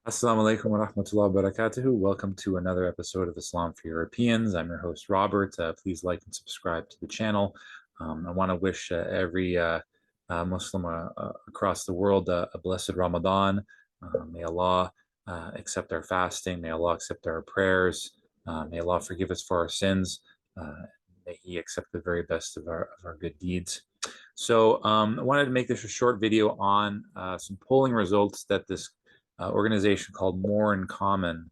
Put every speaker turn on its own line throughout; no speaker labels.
Assalamu alaikum wa rahmatullahi wa barakatuhu. Welcome to another episode of Islam for Europeans. I'm your host, Robert. Please like and subscribe to the channel. I want to wish every Muslim across the world a blessed Ramadan. May Allah accept our fasting. May Allah accept our prayers. May Allah forgive us for our sins. May He accept the very best of our good deeds. So I wanted to make this a short video on some polling results that this organization called More in Common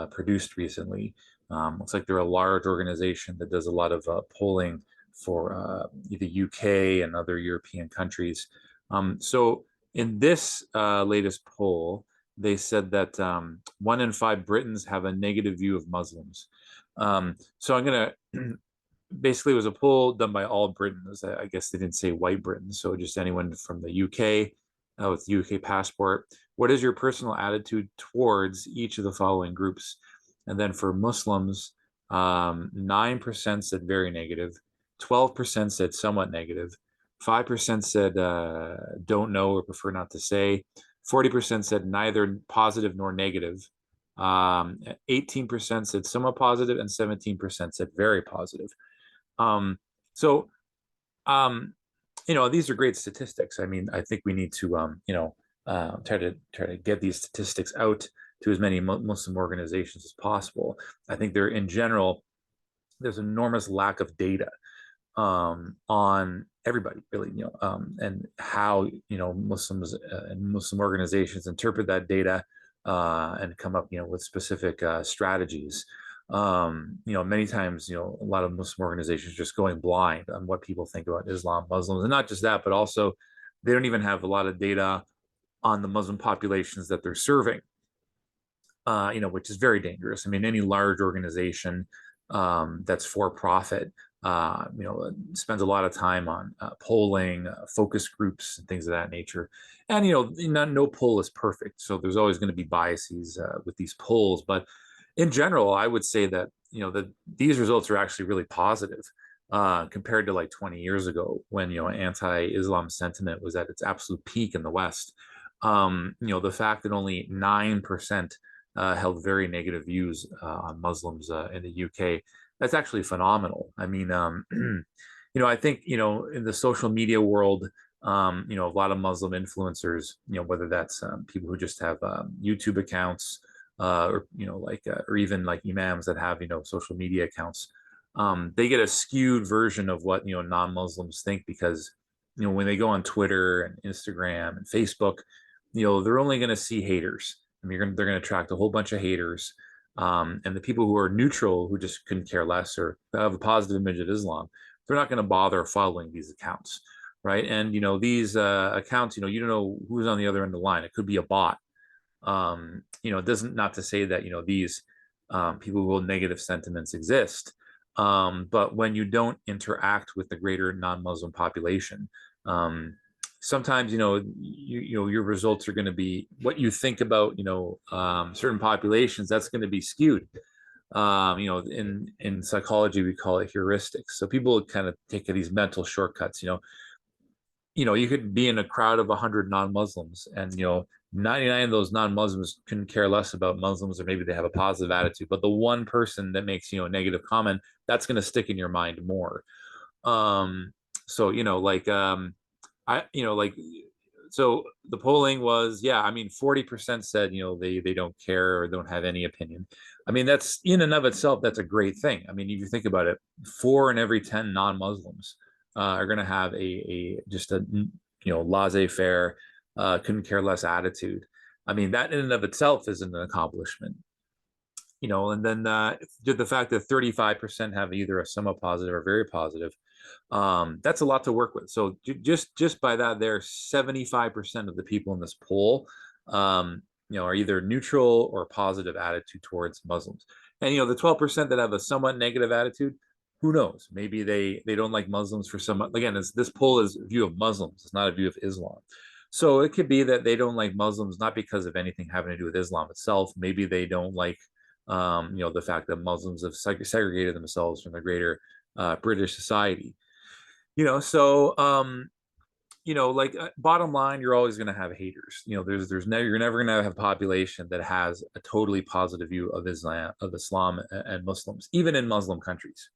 produced recently. Looks like they're a large organization that does a lot of polling for the UK and other European countries. So in this latest poll, they said that 1 in 5 Britons have a negative view of Muslims. So I'm going to basically, it was a poll done by all Britons. I guess they didn't say white Britons, so just anyone from the UK with UK passport. What is your personal attitude towards each of the following groups? And then for Muslims, 9% said very negative, 12% said somewhat negative, 5% said don't know or prefer not to say, 40% said neither positive nor negative, 18% said somewhat positive, and 17% said very positive. So, these are great statistics. I mean, I think we need to, try to get these statistics out to as many Muslim organizations as possible. I think there, in general, there's enormous lack of data on everybody, really, and how Muslims and Muslim organizations interpret that data and come up, with specific strategies. Many times, a lot of Muslim organizations just going blind on what people think about Islam, Muslims, and not just that, but also they don't even have a lot of data on the Muslim populations that they're serving, which is very dangerous. I mean, any large organization that's for profit, spends a lot of time on polling, focus groups, and things of that nature. And, no poll is perfect. So there's always going to be biases with these polls. But in general, I would say that, that these results are actually really positive compared to like 20 years ago when, anti-Islam sentiment was at its absolute peak in the West. The fact that only 9% held very negative views on Muslims in the UK, that's actually phenomenal. I mean, I think, in the social media world, a lot of Muslim influencers, whether that's people who just have YouTube accounts, or or even like imams that have social media accounts, they get a skewed version of what non-Muslims think because when they go on Twitter and Instagram and Facebook, they're only going to see haters. I mean, they're going to attract a whole bunch of haters, and the people who are neutral, who just couldn't care less or have a positive image of Islam, they're not going to bother following these accounts, right? And these accounts, you don't know who's on the other end of the line. It could be a bot. It doesn't, not to say that these people who hold negative sentiments exist, but when you don't interact with the greater non-Muslim population, sometimes your results are going to be what you think about certain populations. That's going to be skewed. In psychology we call it heuristics. So people kind of take these mental shortcuts. You could be in a crowd of 100 non-Muslims, and 99 of those non-Muslims couldn't care less about Muslims, or maybe they have a positive attitude, but the one person that makes a negative comment, that's going to stick in your mind more. So I so the polling was, yeah, I mean, 40% said they don't care or don't have any opinion. I mean, that's in and of itself, that's a great thing. I mean, if you think about it, 4 in every 10 non-Muslims are going to have a just a laissez-faire, couldn't care less attitude. I mean, that in and of itself is an accomplishment. And then the fact that 35% have either a somewhat positive or very positive, that's a lot to work with. So just by that, there, 75% of the people in this poll, are either neutral or positive attitude towards Muslims. And the 12% that have a somewhat negative attitude, who knows? Maybe they don't like Muslims for some. Again, this poll is a view of Muslims. It's not a view of Islam. So it could be that they don't like Muslims not because of anything having to do with Islam itself. Maybe they don't like the fact that Muslims have segregated themselves from the greater British society. So like bottom line, you're always going to have haters. There's never you're never going to have a population that has a totally positive view of Islam and Muslims, even in Muslim countries,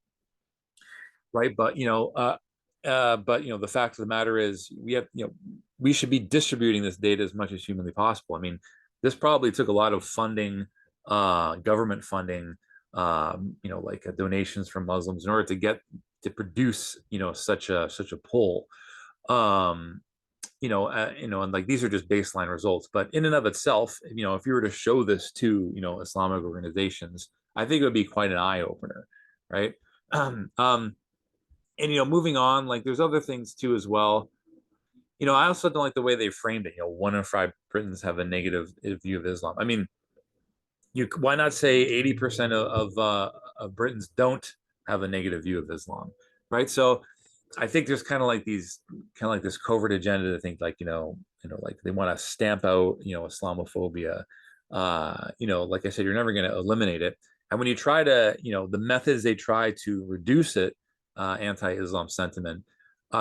right? But the fact of the matter is, we should be distributing this data as much as humanly possible. I mean, this probably took a lot of funding, government funding, like donations from Muslims in order to produce, such a poll. Um, and like these are just baseline results, but in and of itself, if you were to show this to, Islamic organizations, I think it would be quite an eye opener, right? Um, and moving on, like there's other things too as well. I also don't like the way they framed it. 1 in 5 Britons have a negative view of Islam. I mean, why not say 80% of Britons don't have a negative view of Islam, right? So I think there's kind of like this covert agenda to think like, like they want to stamp out, Islamophobia. Like I said, you're never going to eliminate it. And when you try to, the methods they try to reduce it, anti-Islam sentiment,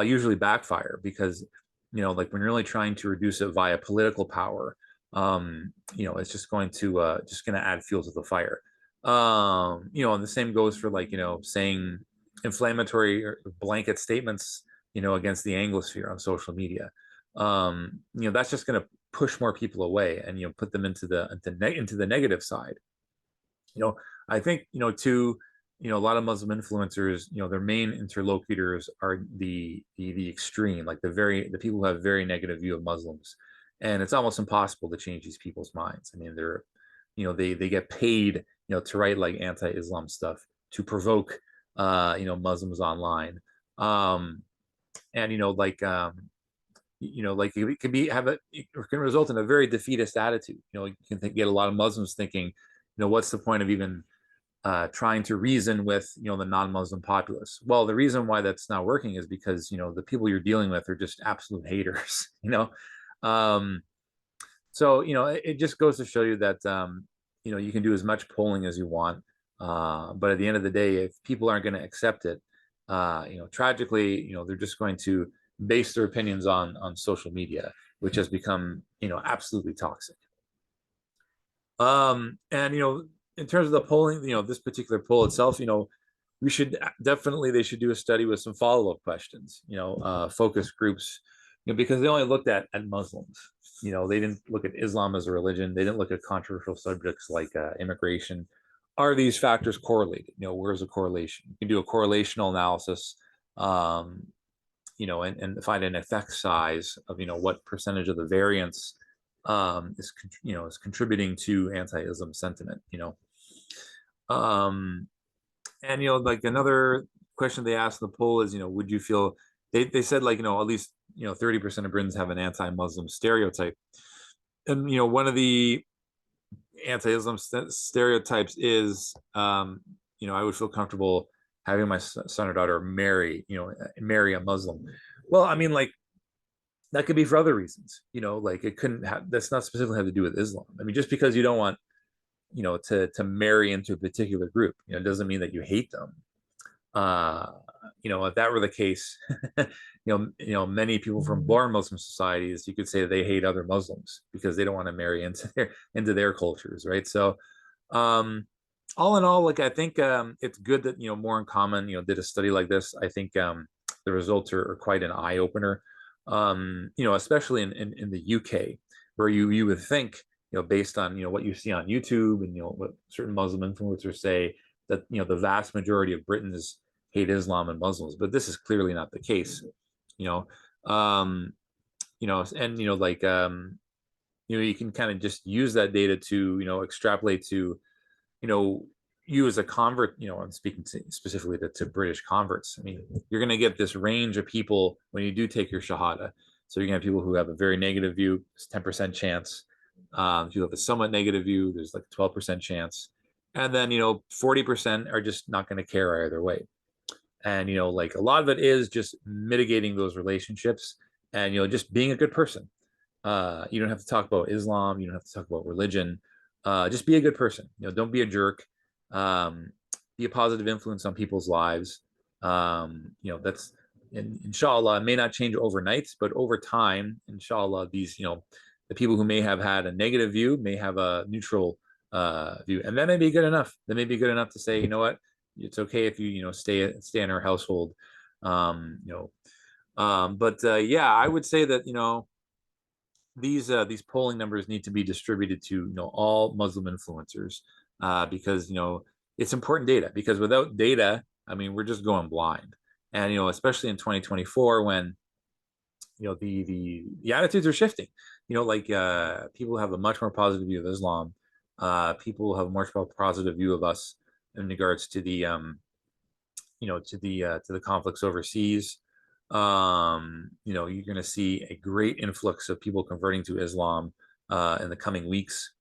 usually backfire because, like when you're only trying to reduce it via political power, it's just going to add fuel to the fire. And the same goes for like, saying inflammatory or blanket statements, against the Anglosphere on social media. That's just going to push more people away and put them into the negative side. I think a lot of Muslim influencers, their main interlocutors are the extreme, like the people who have very negative view of Muslims, and it's almost impossible to change these people's minds. I mean, they get paid, to write like anti-Islam stuff to provoke, Muslims online, and like it can it can result in a very defeatist attitude. You can get a lot of Muslims thinking, what's the point of even trying to reason with the non-Muslim populace? Well, the reason why that's not working is because the people you're dealing with are just absolute haters. Um, so it just goes to show you that you can do as much polling as you want, but at the end of the day, if people aren't going to accept it, tragically, they're just going to base their opinions on social media, which has become absolutely toxic. And in terms of the polling, this particular poll itself, we should definitely they should do a study with some follow-up questions, focus groups, because they only looked at Muslims. They didn't look at Islam as a religion. They didn't look at controversial subjects like immigration. Are these factors correlated? Where's the correlation? You can do a correlational analysis, and find an effect size of what percentage of the variance is contributing to anti-Islam sentiment. Um, and like another question they asked in the poll is, would you feel they said like at least 30% of Britons have an anti-Muslim stereotype, and one of the anti-Islam stereotypes is I would feel comfortable having my son or daughter marry a Muslim. Well, I mean, like that could be for other reasons, like it couldn't have that's not specifically have to do with Islam. I mean, just because you don't want to marry into a particular group, doesn't mean that you hate them. uh if that were the case, many people from born Muslim societies, you could say they hate other Muslims because they don't want to marry into their cultures, right? So um all in all, like I think it's good that More in Common did a study like this. I think the results are quite an eye opener, especially in the UK, where you would think, based on what you see on YouTube and what certain Muslim influencers say, that the vast majority of Britons hate Islam and Muslims, but this is clearly not the case. You know, um, and like you can kind of just use that data to extrapolate to you know you as a convert. I'm speaking specifically to British converts. I mean, you're going to get this range of people when you do take your shahada. So you're going to have people who have a very negative view, it's 10% chance. If you have a somewhat negative view, there's like a 12% chance, and then 40% are just not going to care either way. And like a lot of it is just mitigating those relationships, and just being a good person. You don't have to talk about Islam, you don't have to talk about religion. Just be a good person. Don't be a jerk. um, be a positive influence on people's lives. That's inshallah, it may not change overnight, but over time, inshallah, these, the people who may have had a negative view may have a neutral view, and that may be good enough. That may be good enough to say, you know what, it's okay if you stay in our household. Yeah, I would say that these polling numbers need to be distributed to all Muslim influencers, because it's important data. Because without data, I mean, we're just going blind, and especially in 2024 when the attitudes are shifting. People have a much more positive view of Islam. People have a much more positive view of us in regards to the to the conflicts overseas. You're going to see a great influx of people converting to Islam in the coming weeks.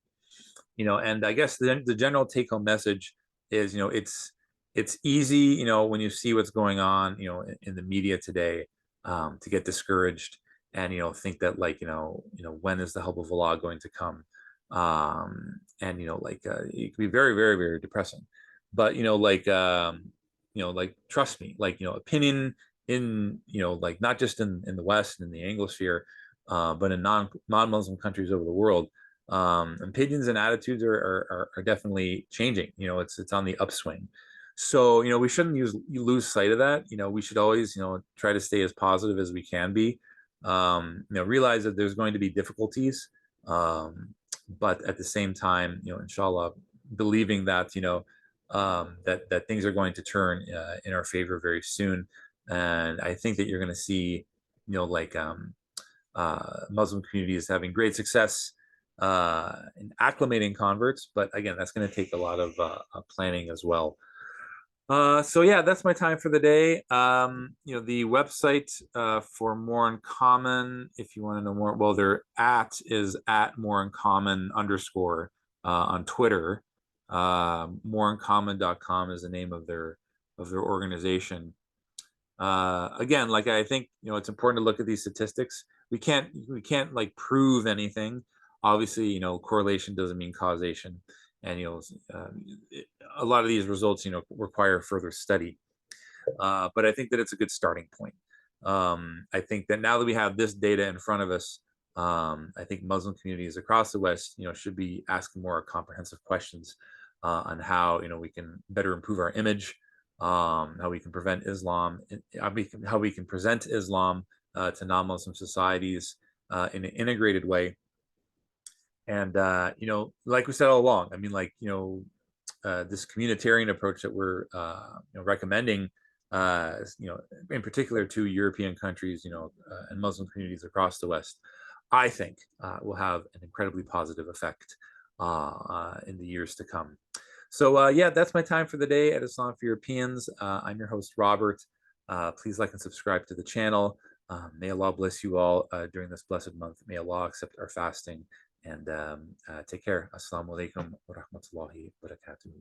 And I guess the general take-home message is, it's easy, when you see what's going on, in the media today, to get discouraged and think that, like, when is the help of Allah going to come? And it can be very, very, very depressing. But trust me, opinion in like not just in the West and in the Anglosphere, but in non-Muslim countries over the world, opinions and attitudes are definitely changing. It's on the upswing. So we shouldn't lose sight of that. We should always try to stay as positive as we can be. Realize that there's going to be difficulties, but at the same time, inshallah, believing that that things are going to turn in our favor very soon. And I think that you're going to see, Muslim communities having great success in acclimating converts. But again, that's going to take a lot of planning as well. So yeah, that's my time for the day. The website for More in Common, if you want to know more, well, their is at More in Common _ on Twitter. Moreincommon.com is the name of their organization. Again, like, I think it's important to look at these statistics. We can't like prove anything. Obviously, correlation doesn't mean causation, and a lot of these results require further study. But I think that it's a good starting point. I think that now that we have this data in front of us, I think Muslim communities across the West should be asking more comprehensive questions on how we can better improve our image, how we can prevent Islam, how we can present Islam to non-Muslim societies in an integrated way. And like we said all along, I mean, this communitarian approach that we're recommending, in particular to European countries, and Muslim communities across the West, I think will have an incredibly positive effect in the years to come. So yeah, that's my time for the day at Islam for Europeans. I'm your host, Robert. Please like and subscribe to the channel. May Allah bless you all during this blessed month. May Allah accept our fasting, and take care. Assalamu alaikum wa rahmatullahi wa barakatuh.